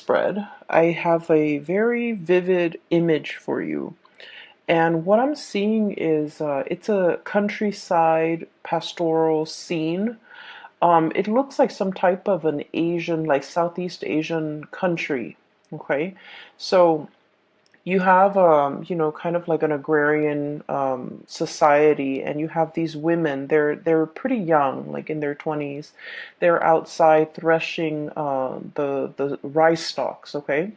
spread, I have a very vivid image for you. And what I'm seeing is it's a countryside pastoral scene. It looks like some type of an Asian, like Southeast Asian country. Okay. So you have kind of like an agrarian society, and you have these women. They're pretty young, like in their 20s. They're outside threshing the rice stalks. Okay,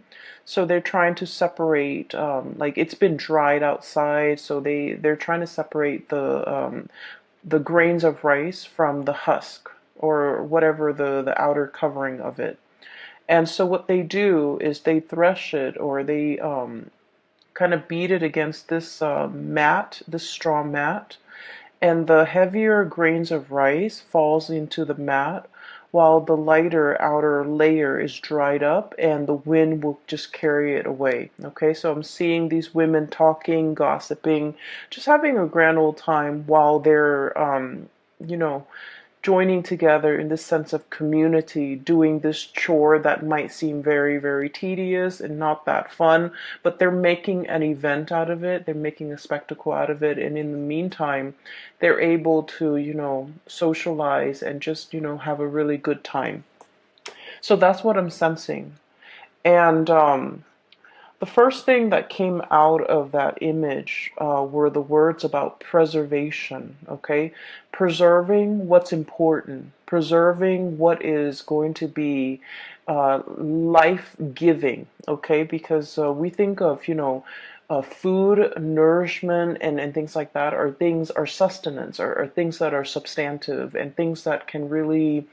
so they're trying to separate, like it's been dried outside, so they're trying to separate the grains of rice from the husk, or whatever the outer covering of it. And so what they do is they thresh it, or they kind of beat it against this mat, this straw mat, and the heavier grains of rice falls into the mat, while the lighter outer layer is dried up, and the wind will just carry it away. Okay, so I'm seeing these women talking, gossiping, just having a grand old time while they're you know joining together in this sense of community, doing this chore that might seem very, very tedious and not that fun, but they're making an event out of it, they're making a spectacle out of it, and in the meantime, they're able to, socialize and just, have a really good time. So that's what I'm sensing. And the first thing that came out of that image were the words about preservation, okay? Preserving what's important, preserving what is going to be life-giving, okay? Because we think of, food, nourishment, and things like that are sustenance, are things that are substantive, and things that can really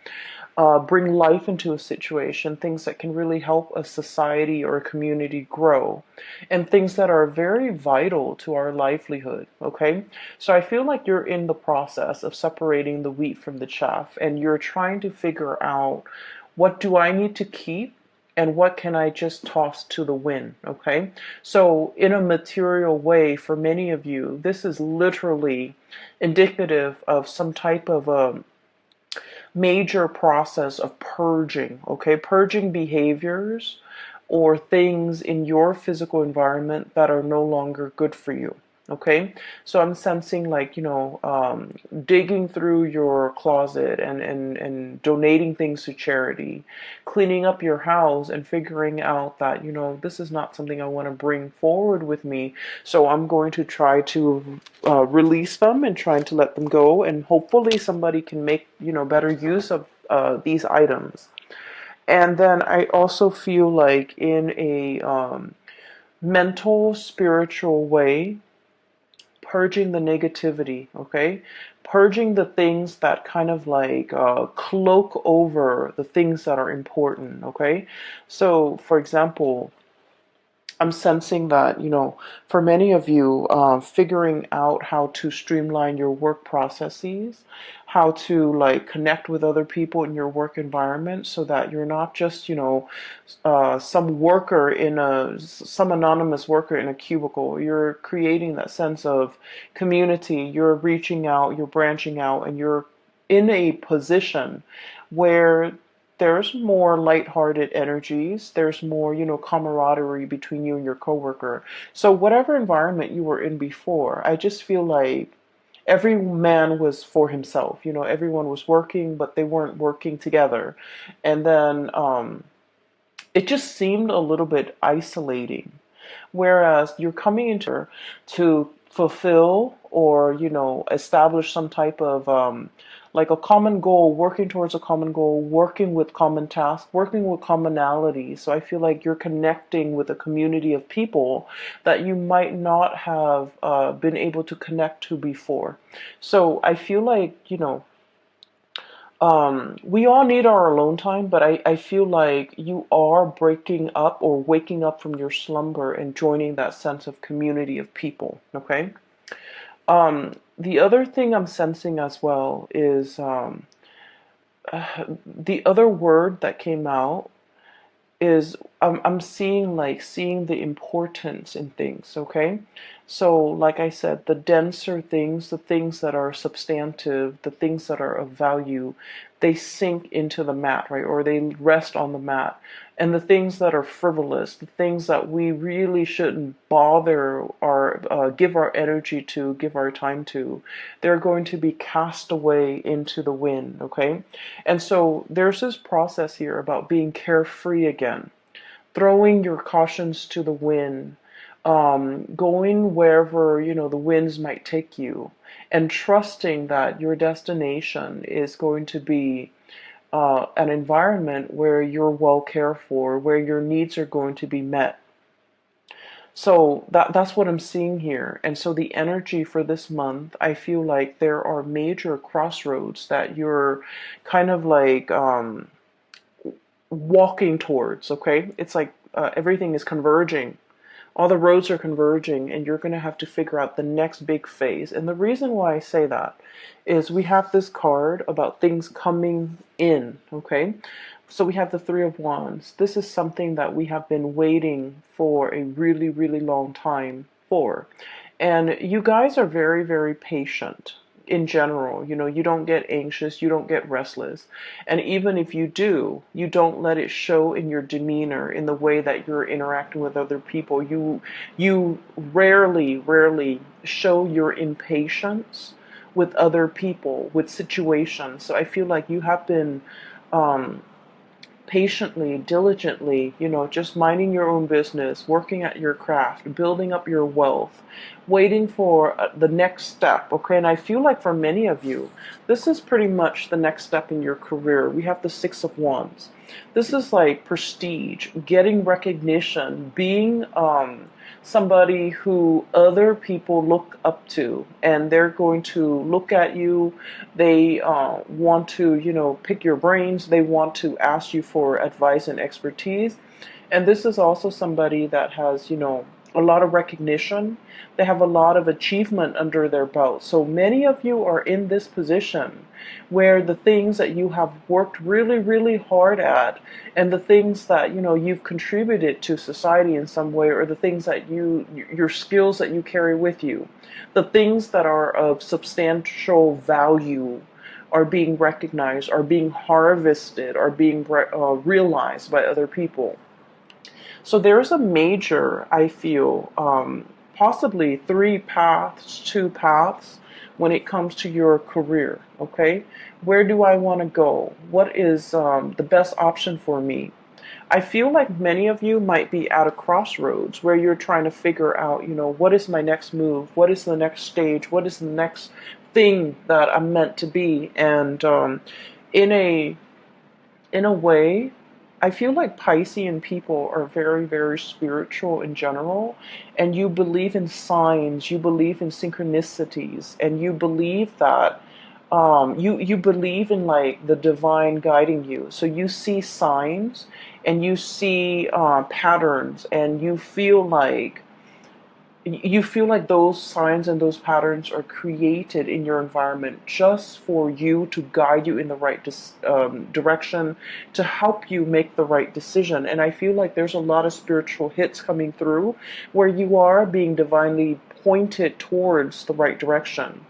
bring life into a situation, things that can really help a society or a community grow, and things that are very vital to our livelihood. Okay, so I feel like you're in the process of separating the wheat from the chaff, and you're trying to figure out, what do I need to keep and what can I just toss to the wind? Okay, so in a material way, for many of you, this is literally indicative of some type of a major process of purging, okay? Purging behaviors or things in your physical environment that are no longer good for you. Okay, so I'm sensing, like, digging through your closet and donating things to charity, cleaning up your house and figuring out that, this is not something I want to bring forward with me. So I'm going to try to release them and trying to let them go. And hopefully somebody can make, better use of these items. And then I also feel like in a mental, spiritual way, purging the negativity, okay? Purging the things that kind of like cloak over the things that are important, okay? So, for example, I'm sensing that, for many of you, figuring out how to streamline your work processes, how to like connect with other people in your work environment so that you're not just, some anonymous worker in a cubicle. You're creating that sense of community. You're reaching out, you're branching out, and you're in a position where there's more lighthearted energies. There's more, camaraderie between you and your coworker. So whatever environment you were in before, I just feel like every man was for himself. Everyone was working, but they weren't working together. And then it just seemed a little bit isolating. Whereas you're coming into to fulfill or, establish some type of like a common goal, working towards a common goal, working with common tasks, working with commonality. So I feel like you're connecting with a community of people that you might not have been able to connect to before. So I feel like, we all need our alone time, but I feel like you are breaking up or waking up from your slumber and joining that sense of community of people, okay? The other thing I'm sensing as well is the other word that came out is I'm seeing the importance in things, okay? So like I said, the denser things, the things that are substantive, the things that are of value, they sink into the mat, right? Or they rest on the mat. And the things that are frivolous, the things that we really shouldn't bother or give our energy to, give our time to, they're going to be cast away into the wind, okay? And so there's this process here about being carefree again, throwing your cautions to the wind, going wherever the winds might take you, and trusting that your destination is going to be an environment where you're well cared for, where your needs are going to be met. So that's what I'm seeing here. And so the energy for this month, I feel like there are major crossroads that you're kind of like walking towards, okay? It's like everything is converging. All the roads are converging, and you're going to have to figure out the next big phase. And the reason why I say that is we have this card about things coming in, okay? So we have the Three of Wands. This is something that we have been waiting for a really, really long time for. And you guys are very, very patient in general. You don't get anxious, you don't get restless. And even if you do, you don't let it show in your demeanor, in the way that you're interacting with other people. You rarely show your impatience with other people, with situations. So I feel like you have been patiently, diligently, just minding your own business, working at your craft, building up your wealth, waiting for the next step, okay? And I feel like for many of you, this is pretty much the next step in your career. We have the Six of Wands. This is like prestige, getting recognition, being somebody who other people look up to, and they're going to look at you. They want to, pick your brains. They want to ask you for advice and expertise. And this is also somebody that has, a lot of recognition. They have a lot of achievement under their belt. So many of you are in this position where the things that you have worked really, really hard at, and the things that, you've contributed to society in some way, or the things that your skills that you carry with you, the things that are of substantial value are being recognized, are being harvested, are being realized by other people. So there's a major, I feel, possibly three paths, two paths when it comes to your career, okay? Where do I want to go? What is the best option for me? I feel like many of you might be at a crossroads where you're trying to figure out, what is my next move? What is the next stage? What is the next thing that I'm meant to be? And in a way, I feel like Piscean people are very, very spiritual in general, and you believe in signs, you believe in synchronicities, and you believe that you believe in like the divine guiding you. So you see signs, and you see patterns, and you feel like those signs and those patterns are created in your environment just for you, to guide you in the right direction, to help you make the right decision. And I feel like there's a lot of spiritual hits coming through where you are being divinely pointed towards the right direction.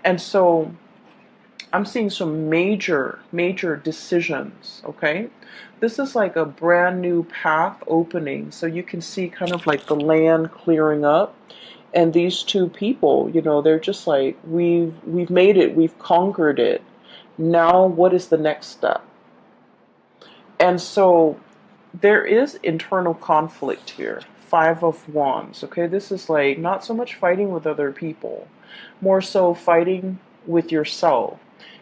And so I'm seeing some major, major decisions, okay? This is like a brand new path opening. So you can see kind of like the land clearing up. And these two people, they're just like, we've made it, we've conquered it. Now what is the next step? And so there is internal conflict here. Five of Wands, okay? This is like not so much fighting with other people, more so fighting with yourself,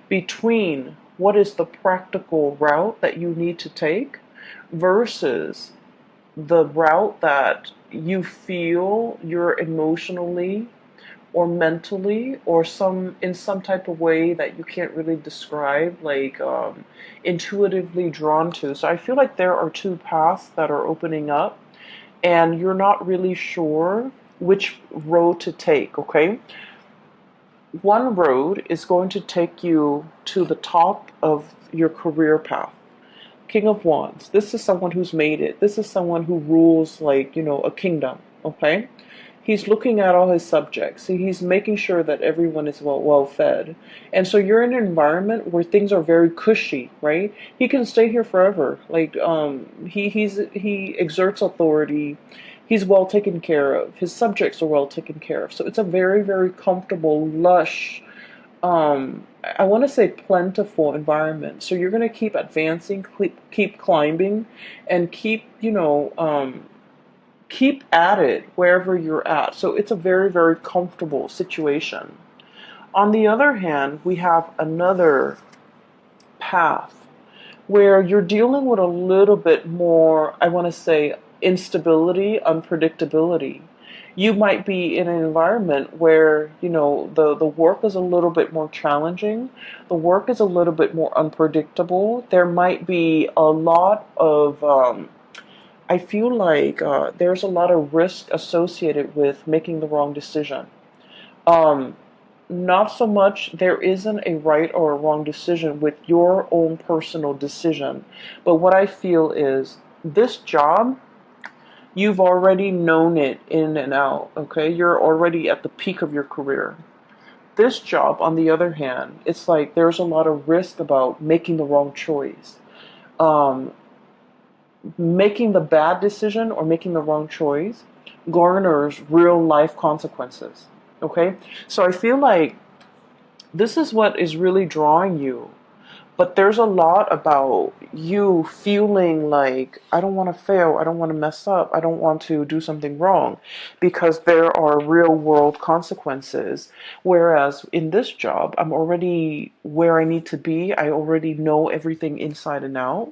between what is the practical route that you need to take versus the route that you feel you're emotionally or mentally or in some type of way that you can't really describe, like intuitively drawn to. So I feel like there are two paths that are opening up, and you're not really sure which road to take, okay? One road is going to take you to the top of your career path. King of Wands. This is someone who's made it. This is someone who rules like, a kingdom, okay? He's looking at all his subjects. He's making sure that everyone is well fed. And so you're in an environment where things are very cushy, right? He can stay here forever. Like he exerts authority. He's well taken care of. His subjects are well taken care of. So it's a very, very comfortable, lush, I want to say plentiful environment. So you're going to keep advancing, keep climbing, and keep at it wherever you're at. So it's a very, very comfortable situation. On the other hand, we have another path where you're dealing with a little bit more, I want to say, instability, unpredictability. You might be in an environment where, the work is a little bit more challenging. The work is a little bit more unpredictable. There might be a lot of, I feel like there's a lot of risk associated with making the wrong decision. Um, Not so much, there isn't a right or a wrong decision with your own personal decision. But what I feel is this job, you've already known it in and out, okay? You're already at the peak of your career. This job, on the other hand, it's like there's a lot of risk about making the wrong choice. Um, Making the bad decision or making the wrong choice garners real life consequences. Okay? So I feel like this is what is really drawing you. But there's a lot about you feeling like, I don't want to fail, I don't want to mess up, I don't want to do something wrong, because there are real world consequences. Whereas in this job, I'm already where I need to be, I already know everything inside and out.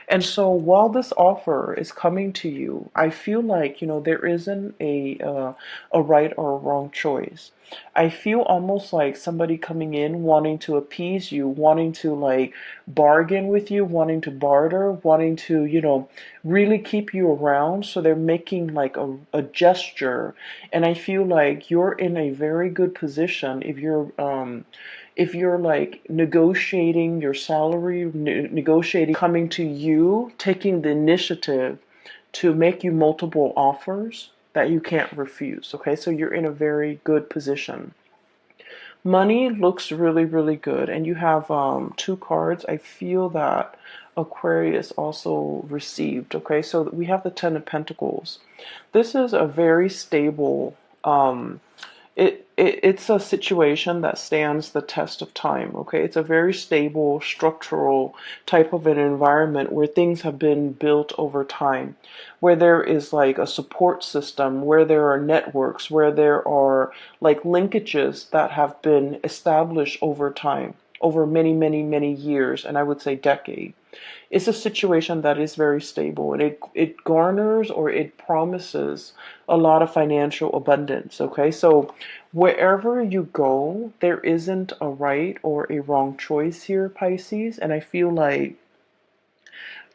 And so while this offer is coming to you, I feel like, there isn't a right or a wrong choice. I feel almost like somebody coming in wanting to appease you, wanting to like bargain with you, wanting to barter, wanting to, really keep you around. So they're making like a gesture. And I feel like you're in a very good position if you're like negotiating your salary, negotiating, coming to you, taking the initiative to make you multiple offers that you can't refuse. Okay, so you're in a very good position. Money looks really, really good, and you have two cards. I feel that Aquarius also received. Okay, so we have the Ten of Pentacles. This is a very stable. It's a situation that stands the test of time. Okay, it's a very stable, structural type of an environment where things have been built over time, where there is like a support system, where there are networks, where there are like linkages that have been established over time, over many, many, many years, and I would say decades. It's a situation that is very stable, and it garners or it promises a lot of financial abundance. Okay, so wherever you go, there isn't a right or a wrong choice here, Pisces, and I feel like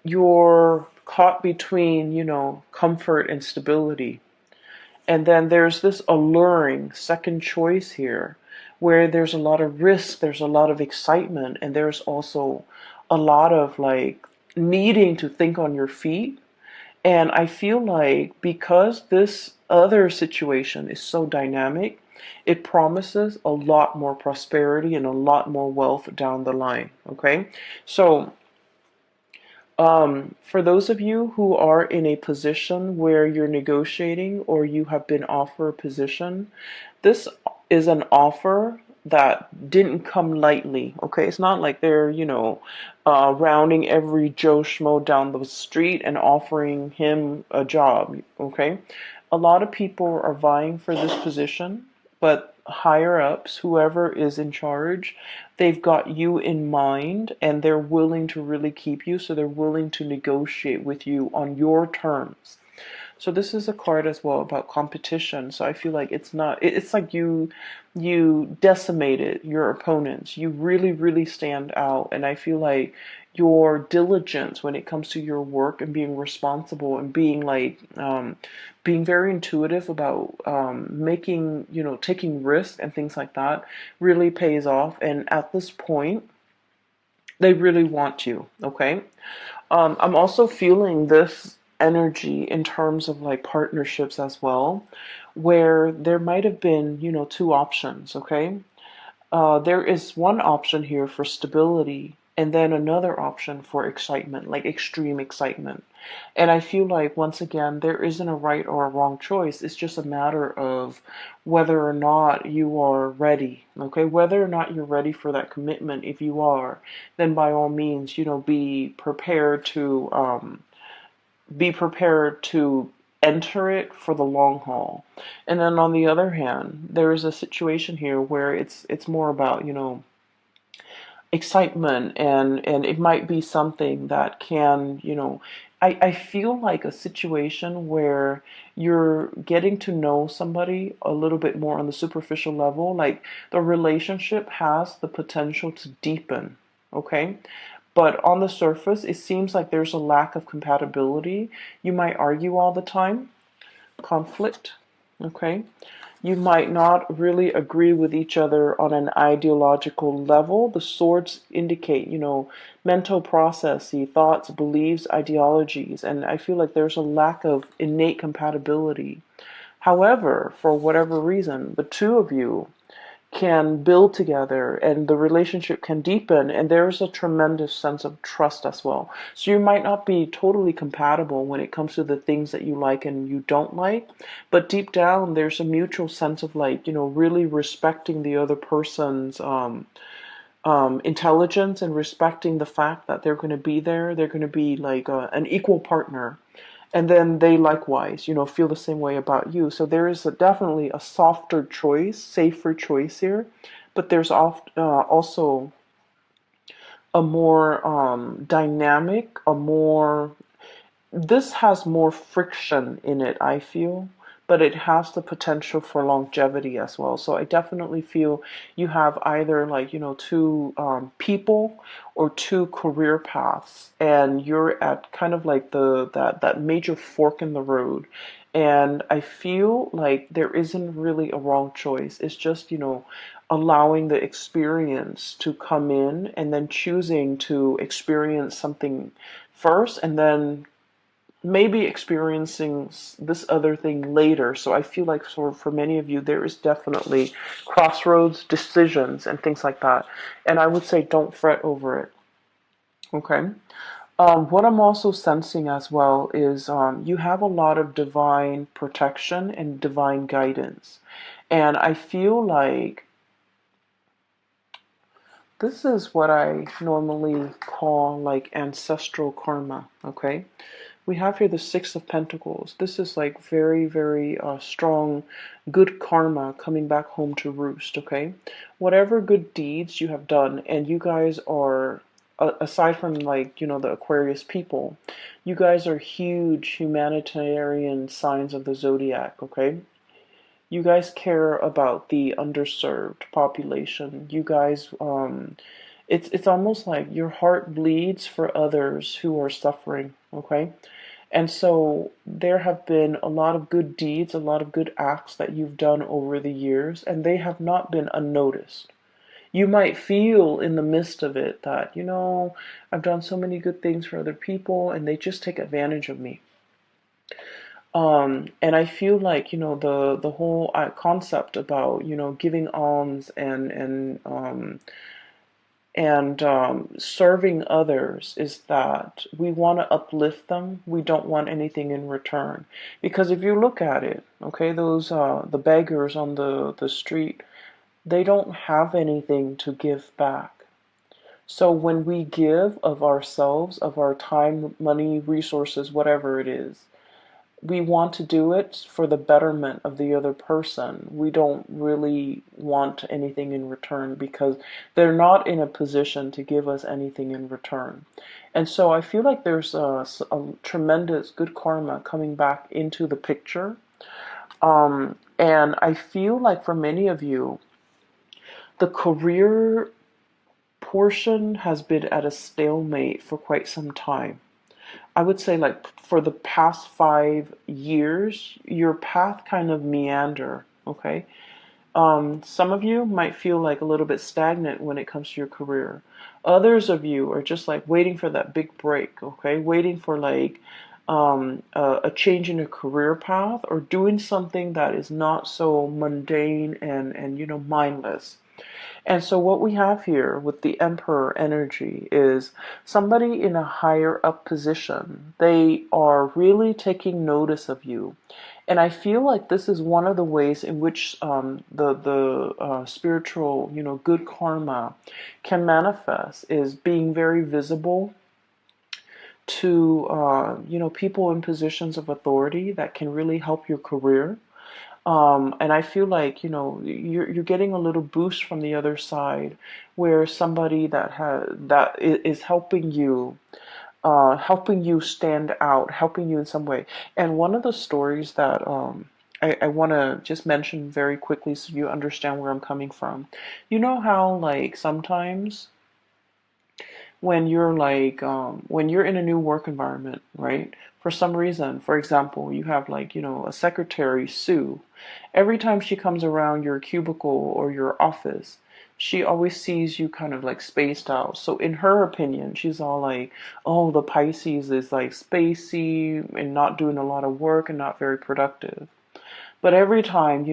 you're caught between, comfort and stability. And then there's this alluring second choice here where there's a lot of risk, there's a lot of excitement, and there's also a lot of like needing to think on your feet. And I feel like because this other situation is so dynamic, it promises a lot more prosperity and a lot more wealth down the line. Okay, so for those of you who are in a position where you're negotiating or you have been offered a position, this is an offer that didn't come lightly. Okay, it's not like they're, rounding every Joe Schmo down the street and offering him a job. Okay, a lot of people are vying for this position, but higher ups, whoever is in charge, they've got you in mind and they're willing to really keep you, so they're willing to negotiate with you on your terms. So this is a card as well about competition. So I feel like it's like you decimated your opponents. You really, really stand out. And I feel like your diligence when it comes to your work and being responsible and being like being very intuitive about making, taking risks and things like that really pays off. And at this point, they really want you. Okay. I'm also feeling this. energy in terms of like partnerships as well, where there might have been, two options, okay? There is one option here for stability, and then another option for excitement, like extreme excitement. And I feel like, once again, there isn't a right or a wrong choice. It's just a matter of whether or not you are ready, okay? Whether or not you're ready for that commitment. If you are, then by all means, be prepared to enter it for the long haul. And then on the other hand, there is a situation here where it's more about, excitement, and it might be something that can, I feel like a situation where you're getting to know somebody a little bit more on the superficial level, like the relationship has the potential to deepen, okay? But on the surface, it seems like there's a lack of compatibility. You might argue all the time, conflict, okay? You might not really agree with each other on an ideological level. The swords indicate, mental processes, thoughts, beliefs, ideologies, and I feel like there's a lack of innate compatibility. However, for whatever reason, the two of you can build together and the relationship can deepen, and there's a tremendous sense of trust as well. So you might not be totally compatible when it comes to the things that you like and you don't like, but deep down there's a mutual sense of like, really respecting the other person's intelligence, and respecting the fact that they're going to be there. They're going to be like an equal partner, and then they likewise, feel the same way about you. So there is definitely a softer choice, safer choice here, but there's also a more dynamic, this has more friction in it, I feel, but it has the potential for longevity as well. So I definitely feel you have either like, two people or two career paths, and you're at kind of like that major fork in the road. And I feel like there isn't really a wrong choice. It's just, allowing the experience to come in, and then choosing to experience something first, and then maybe experiencing this other thing later. So I feel like for many of you, there is definitely crossroads, decisions, and things like that. And I would say don't fret over it. Okay. What I'm also sensing as well is you have a lot of divine protection and divine guidance. And I feel like this is what I normally call like ancestral karma. Okay. We have here the Six of Pentacles. This is like very, very strong, good karma coming back home to roost, okay? Whatever good deeds you have done, and you guys are, aside from like, the Aquarius people, you guys are huge humanitarian signs of the zodiac, okay? You guys care about the underserved population. You guys, it's almost like your heart bleeds for others who are suffering, okay? And so there have been a lot of good deeds, a lot of good acts that you've done over the years, and they have not been unnoticed. You might feel in the midst of it that, I've done so many good things for other people and they just take advantage of me. And I feel like, the whole concept about, giving alms and serving others is that we want to uplift them. We don't want anything in return. Because if you look at it, okay, those the beggars on the street, they don't have anything to give back. So when we give of ourselves, of our time, money, resources, whatever it is, we want to do it for the betterment of the other person. We don't really want anything in return because they're not in a position to give us anything in return. And so I feel like there's a tremendous good karma coming back into the picture. And I feel like for many of you, the career portion has been at a stalemate for quite some time. I would say like for the past 5 years, your path kind of meander, okay? Some of you might feel like a little bit stagnant when it comes to your career. Others of you are just like waiting for that big break, okay? Waiting for like a change in a career path, or doing something that is not so mundane and mindless. And so what we have here with the Emperor energy is somebody in a higher up position. They are really taking notice of you. And I feel like this is one of the ways in which the spiritual, good karma can manifest, is being very visible to, people in positions of authority that can really help your career. And I feel like, you're getting a little boost from the other side, where somebody that is helping you stand out, helping you in some way. And one of the stories that I want to just mention very quickly so you understand where I'm coming from. You know how, like, sometimes when you're in a new work environment, right? For some reason, for example, you have, like, a secretary, Sue. Every time she comes around your cubicle or your office, she always sees you kind of like spaced out. So in her opinion, she's all like, "Oh, the Pisces is like spacey and not doing a lot of work and not very productive." But every time,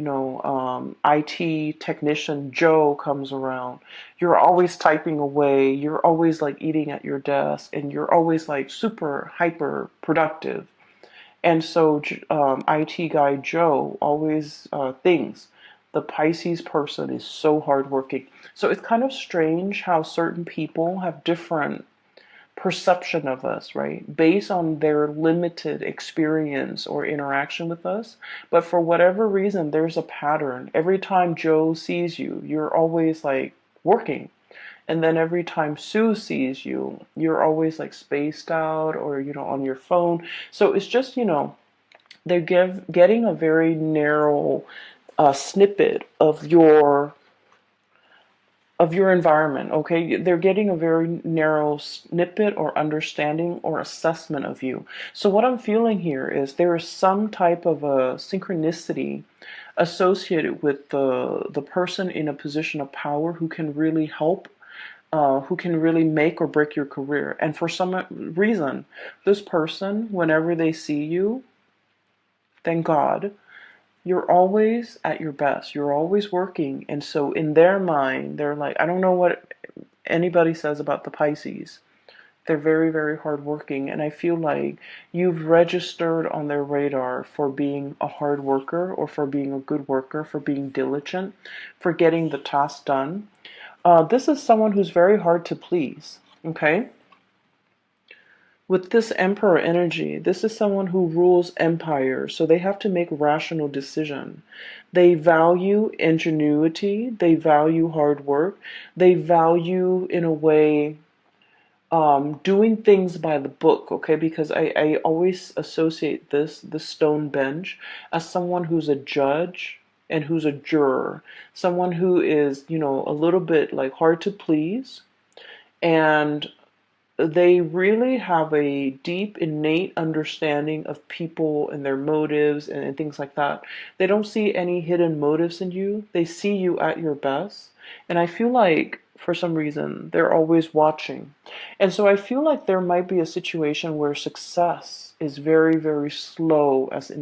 IT technician Joe comes around, you're always typing away, you're always like eating at your desk, and you're always like super hyper productive. And so IT guy Joe always thinks the Pisces person is so hardworking. So it's kind of strange how certain people have different perception of us, right? Based on their limited experience or interaction with us. But for whatever reason, there's a pattern. Every time Joe sees you, you're always like working. And then every time Sue sees you, you're always like spaced out or, on your phone. So it's just, they're getting a very narrow snippet of your environment, okay? They're getting a very narrow snippet or understanding or assessment of you. So what I'm feeling here is there is some type of a synchronicity associated with the person in a position of power who can really help, who can really make or break your career. And for some reason, this person, whenever they see you, thank God, you're always at your best. You're always working. And so in their mind, they're like, I don't know what anybody says about the Pisces. They're very, very hardworking. And I feel like you've registered on their radar for being a hard worker, or for being a good worker, for being diligent, for getting the task done. This is someone who's very hard to please. Okay? With this Emperor energy, this is someone who rules empires, so they have to make rational decision. They value ingenuity, they value hard work, they value, in a way, doing things by the book, okay? Because I always associate the stone bench, as someone who's a judge and who's a juror, someone who is, a little bit like hard to please, and they really have a deep, innate understanding of people and their motives and things like that. They don't see any hidden motives in you. They see you at your best. And I feel like, for some reason, they're always watching. And so I feel like there might be a situation where success is very, very slow, as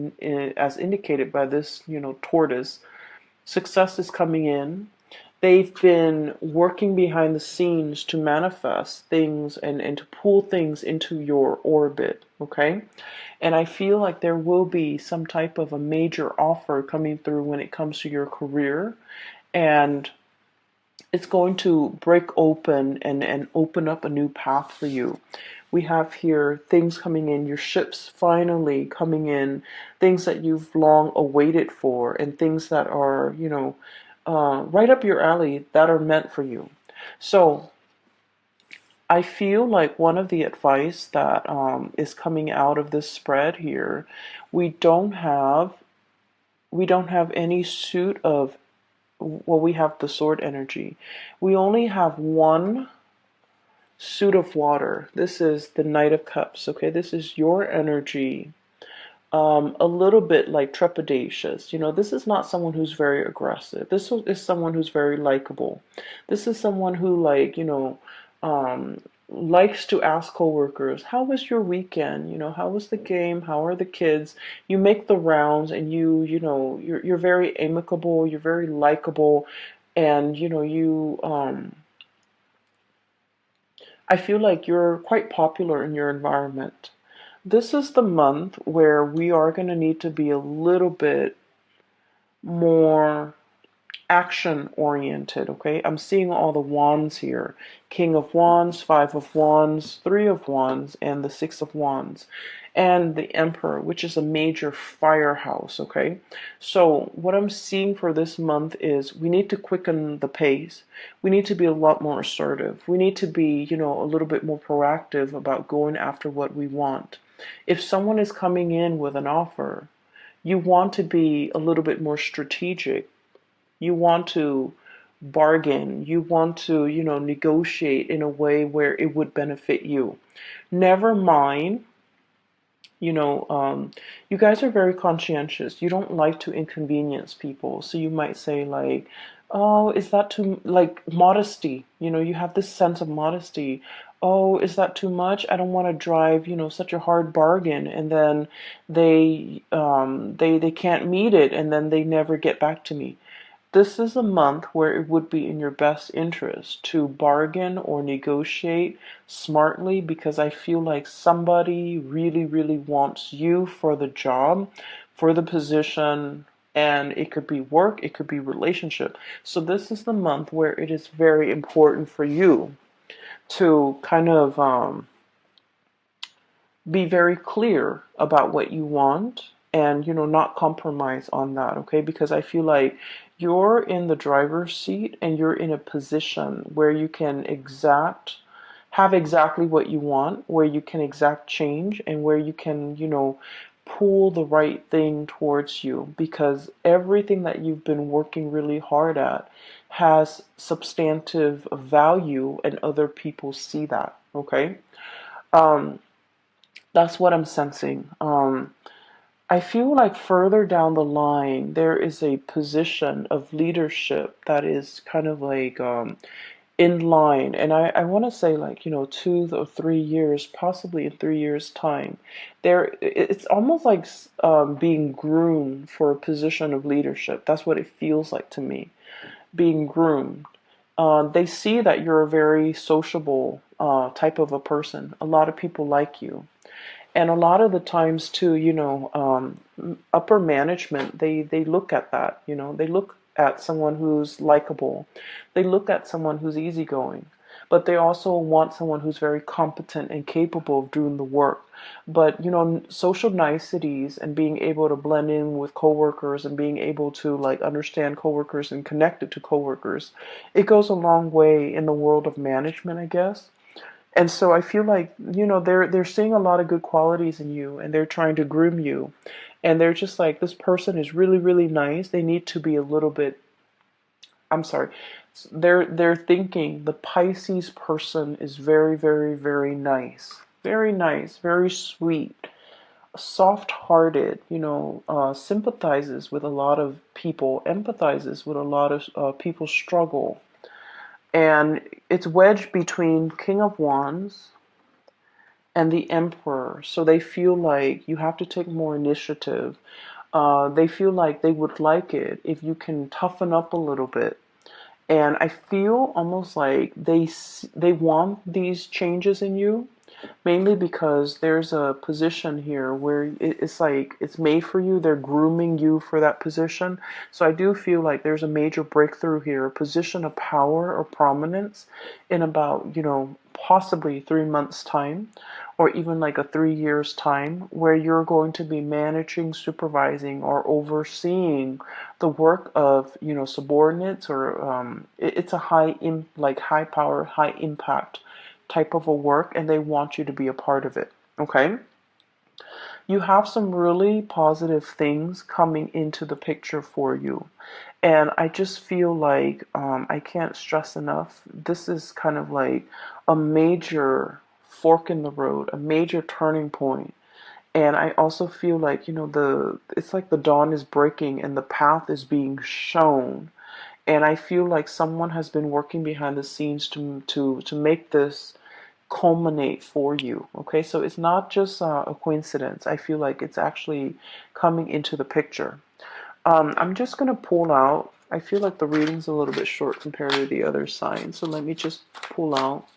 indicated by this, tortoise. Success is coming in. They've been working behind the scenes to manifest things and to pull things into your orbit, okay? And I feel like there will be some type of a major offer coming through when it comes to your career. And it's going to break open and open up a new path for you. We have here things coming in, your ships finally coming in, things that you've long awaited for, and things that are, right up your alley, that are meant for you. So I feel like one of the advice that is coming out of this spread here, we don't have any suit of, well, we have the sword energy. We only have one suit of water. This is the Knight of Cups, okay? This is your energy. A little bit like trepidatious. This is not someone who's very aggressive. This is someone who's very likable. This is someone who, like, likes to ask coworkers, "How was your weekend? How was the game? How are the kids?" You make the rounds, and you're very amicable, you're very likable, and I feel like you're quite popular in your environment. This is the month where we are going to need to be a little bit more action oriented, okay? I'm seeing all the wands here. King of Wands, Five of Wands, Three of Wands, and the Six of Wands. And the Emperor, which is a major firehouse, okay? So what I'm seeing for this month is we need to quicken the pace. We need to be a lot more assertive. We need to be, a little bit more proactive about going after what we want. If someone is coming in with an offer, you want to be a little bit more strategic. You want to bargain. You want to, negotiate in a way where it would benefit you. Never mind, you know, um, you guys are very conscientious. You don't like to inconvenience people. So you might say, like, "Oh, is that too, like, modesty? You have this sense of modesty. Oh, is that too much? I don't want to drive, such a hard bargain." And then they can't meet it, and then they never get back to me. This is a month where it would be in your best interest to bargain or negotiate smartly, because I feel like somebody really, really wants you for the job, for the position, and it could be work, it could be relationship. So this is the month where it is very important for you to kind of be very clear about what you want, and not compromise on that, okay? Because I feel like you're in the driver's seat, and you're in a position where you can have exactly what you want, where you can exact change, and where you can pull the right thing towards you, because everything that you've been working really hard at has substantive value, and other people see that, okay? um that's what I'm sensing. I feel like further down the line, there is a position of leadership that is kind of like in line. And I want to say, like, 2 or 3 years, possibly in 3 years' time, it's almost like being groomed for a position of leadership. That's what it feels like to me, being groomed. They see that you're a very sociable type of a person. A lot of people like you. And a lot of the times too, upper management, they look at that. They look at someone who's likable. They look at someone who's easygoing. But they also want someone who's very competent and capable of doing the work. But social niceties and being able to blend in with coworkers, and being able to, like, understand coworkers and connect it to coworkers, it goes a long way in the world of management, I guess. And so I feel like, they're seeing a lot of good qualities in you, and they're trying to groom you. And they're just like, this person is really, really nice. They need to be a little bit, I'm sorry. They're thinking the Pisces person is very, very, very nice. Very nice, very sweet, soft-hearted, sympathizes with a lot of people, empathizes with a lot of people's struggle. And it's wedged between King of Wands and the Emperor. So they feel like you have to take more initiative. They feel like they would like it if you can toughen up a little bit. And I feel almost like they want these changes in you, mainly because there's a position here where it's like it's made for you. They're grooming you for that position. So I do feel like there's a major breakthrough here, a position of power or prominence in about, possibly 3 months' time, or even like a 3 years' time, where you're going to be managing, supervising, or overseeing the work of, subordinates, or it's a like high power, high impact type of a work, and they want you to be a part of it. Okay? You have some really positive things coming into the picture for you. And I just feel like I can't stress enough. This is kind of like a major fork in the road, a major turning point. And I also feel like, it's like the dawn is breaking and the path is being shown. And I feel like someone has been working behind the scenes to make this culminate for you. Okay, so it's not just a coincidence. I feel like it's actually coming into the picture. I'm just going to pull out. I feel like the reading's a little bit short compared to the other signs, so let me just pull out.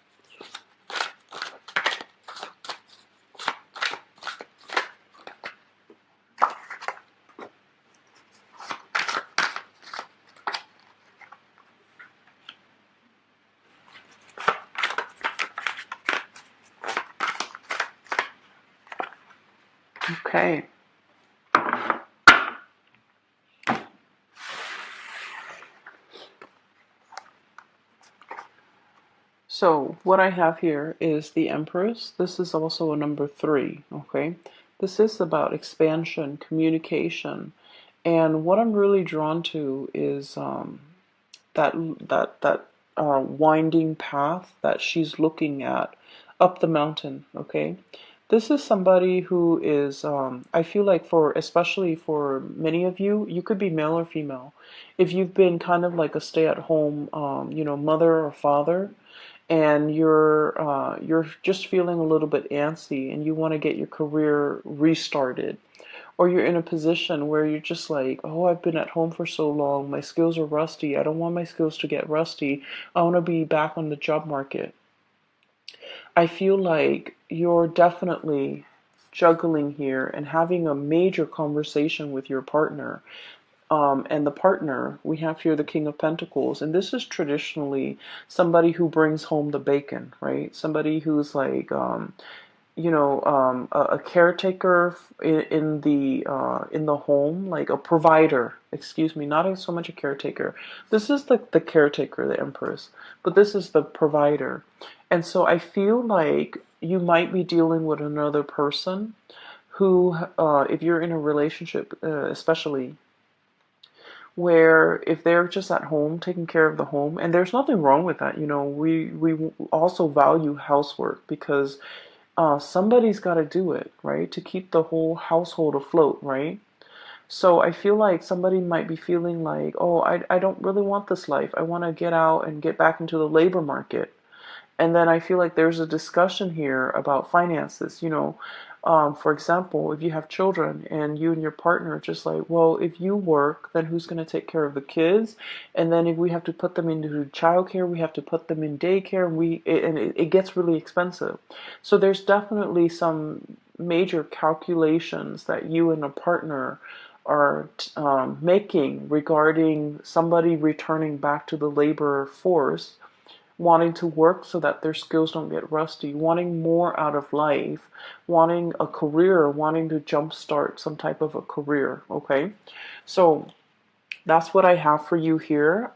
Okay. So what I have here is the Empress. This is also a number 3, okay? This is about expansion, communication, and what I'm really drawn to is that winding path that she's looking at up the mountain, okay? This is somebody who is, I feel like especially for many of you, you could be male or female. If you've been kind of like a stay-at-home, mother or father, and you're just feeling a little bit antsy and you want to get your career restarted, or you're in a position where you're just like, oh, I've been at home for so long, my skills are rusty, I don't want my skills to get rusty, I want to be back on the job market. I feel like you're definitely juggling here and having a major conversation with your partner. And the partner, we have here the King of Pentacles, and this is traditionally somebody who brings home the bacon, right? Somebody who's like, a caretaker in the home, like a provider. Excuse me, not so much a caretaker. This is the caretaker, the Empress, but this is the provider. And so I feel like you might be dealing with another person who, if you're in a relationship, especially where if they're just at home taking care of the home, and there's nothing wrong with that, we also value housework because somebody's got to do it, right, to keep the whole household afloat, right? So I feel like somebody might be feeling like, oh, I don't really want this life, I want to get out and get back into the labor market. And then I feel like there's a discussion here about finances. For example, if you have children and you and your partner are just like, well, if you work, then who's going to take care of the kids? And then if we have to put them into childcare, we have to put them in daycare, and it gets really expensive. So there's definitely some major calculations that you and a partner are making regarding somebody returning back to the labor force, wanting to work so that their skills don't get rusty, wanting more out of life, wanting a career, wanting to jumpstart some type of a career, okay? So that's what I have for you here.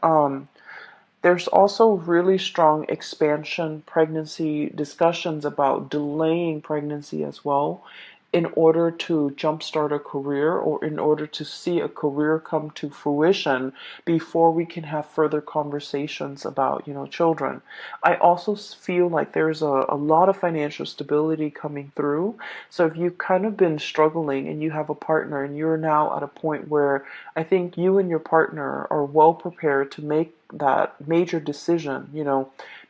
There's also really strong expansion pregnancy discussions about delaying pregnancy as well in order to jumpstart a career or in order to see a career come to fruition before we can have further conversations about, children. I also feel like there's a lot of financial stability coming through. So if you've kind of been struggling and you have a partner and you're now at a point where I think you and your partner are well prepared to make that major decision,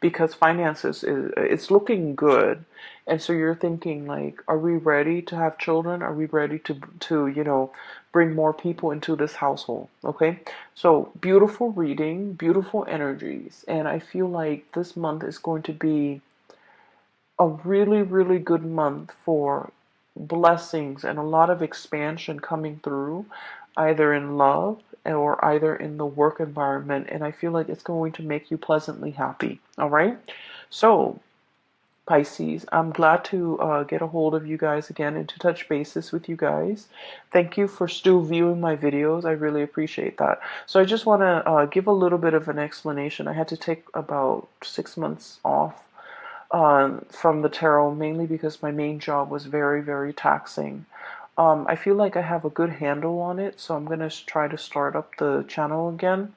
because finances it's looking good. And so you're thinking like, are we ready to have children? Are we ready to bring more people into this household? Okay. So beautiful reading, beautiful energies. And I feel like this month is going to be a really, really good month for blessings and a lot of expansion coming through, either in love or either in the work environment. And I feel like it's going to make you pleasantly happy. All right. So Pisces, I'm glad to get a hold of you guys again and to touch bases with you guys. Thank you for still viewing my videos. I really appreciate that. So I just want to give a little bit of an explanation. I had to take about 6 months off from the tarot, mainly because my main job was very, very taxing. I feel like I have a good handle on it, so I'm going to try to start up the channel again.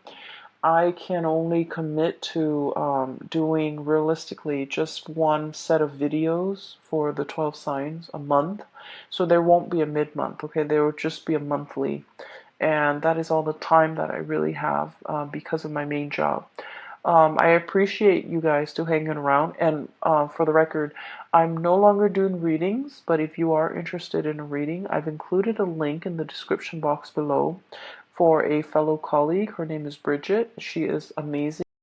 I can only commit to doing realistically just one set of videos for the 12 signs a month. So there won't be a mid-month, okay? There will just be a monthly. And that is all the time that I really have because of my main job. I appreciate you guys to hanging around. And for the record, I'm no longer doing readings, but if you are interested in a reading, I've included a link in the description box below for a fellow colleague. Her name is Bridget. She is amazing.